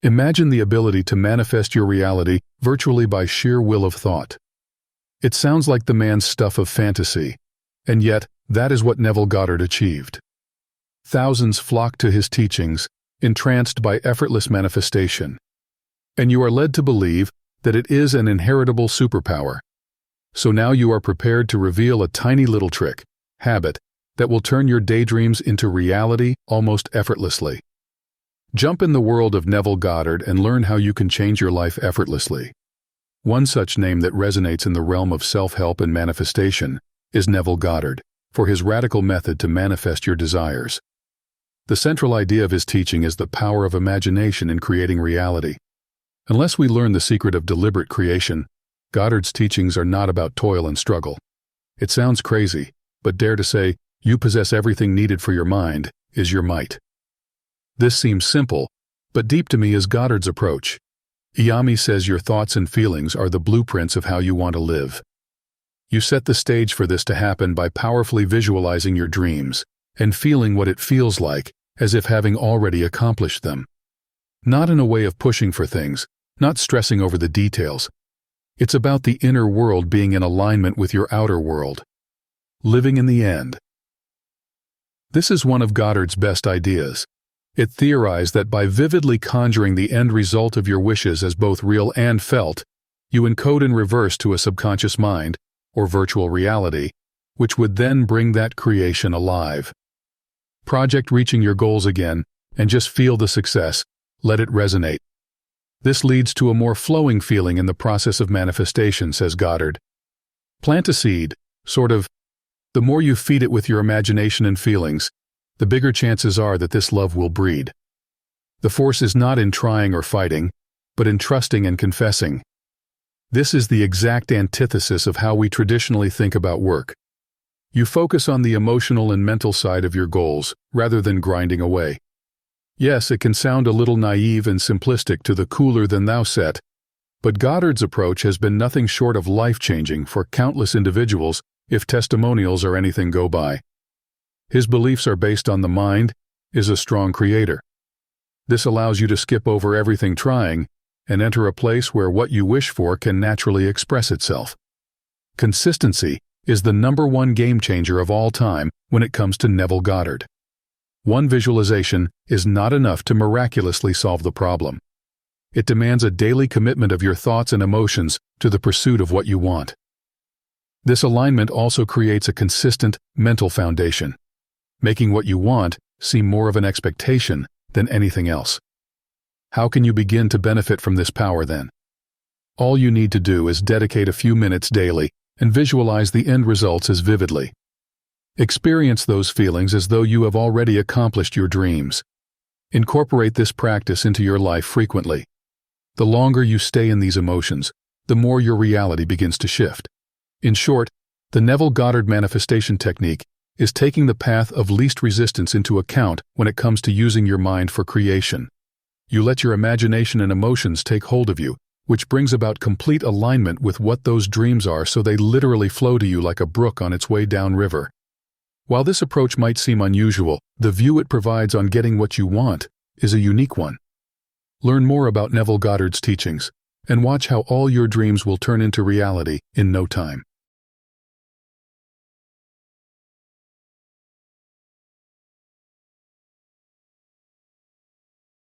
Imagine the ability to manifest your reality virtually by sheer will of thought. It sounds like the man's stuff of fantasy, and yet that is what Neville Goddard achieved. Thousands flock to his teachings, entranced by effortless manifestation. And you are led to believe that it is an inheritable superpower. So now you are prepared to reveal a tiny little trick, habit, that will turn your daydreams into reality almost effortlessly. Jump in the world of Neville Goddard and learn how you can change your life effortlessly. One such name that resonates in the realm of self-help and manifestation is Neville Goddard, for his radical method to manifest your desires. The central idea of his teaching is the power of imagination in creating reality. Unless we learn the secret of deliberate creation, Goddard's teachings are not about toil and struggle. It sounds crazy, but dare to say, you possess everything needed for your mind is your might. This seems simple, but deep to me is Goddard's approach. Iyami says your thoughts and feelings are the blueprints of how you want to live. You set the stage for this to happen by powerfully visualizing your dreams and feeling what it feels like, as if having already accomplished them. Not in a way of pushing for things, not stressing over the details. It's about the inner world being in alignment with your outer world. Living in the end. This is one of Goddard's best ideas. It theorized that by vividly conjuring the end result of your wishes as both real and felt, you encode in reverse to a subconscious mind, or virtual reality, which would then bring that creation alive. Project reaching your goals again, and just feel the success, let it resonate. This leads to a more flowing feeling in the process of manifestation, says Goddard. Plant a seed, sort of. The more you feed it with your imagination and feelings, the bigger chances are that this love will breed. The force is not in trying or fighting, but in trusting and confessing. This is the exact antithesis of how we traditionally think about work. You focus on the emotional and mental side of your goals, rather than grinding away. Yes, it can sound a little naive and simplistic to the cooler-than-thou set, but Goddard's approach has been nothing short of life-changing for countless individuals if testimonials are anything go by. His beliefs are based on the mind is a strong creator. This allows you to skip over everything trying and enter a place where what you wish for can naturally express itself. Consistency is the #1 game changer of all time when it comes to Neville Goddard. One visualization is not enough to miraculously solve the problem. It demands a daily commitment of your thoughts and emotions to the pursuit of what you want. This alignment also creates a consistent mental foundation, making what you want seem more of an expectation than anything else. How can you begin to benefit from this power then? All you need to do is dedicate a few minutes daily and visualize the end results as vividly. Experience those feelings as though you have already accomplished your dreams. Incorporate this practice into your life frequently. The longer you stay in these emotions, the more your reality begins to shift. In short, the Neville Goddard manifestation technique is taking the path of least resistance into account when it comes to using your mind for creation. You let your imagination and emotions take hold of you, which brings about complete alignment with what those dreams are, so they literally flow to you like a brook on its way downriver. While this approach might seem unusual, the view it provides on getting what you want is a unique one. Learn more about Neville Goddard's teachings, and watch how all your dreams will turn into reality in no time.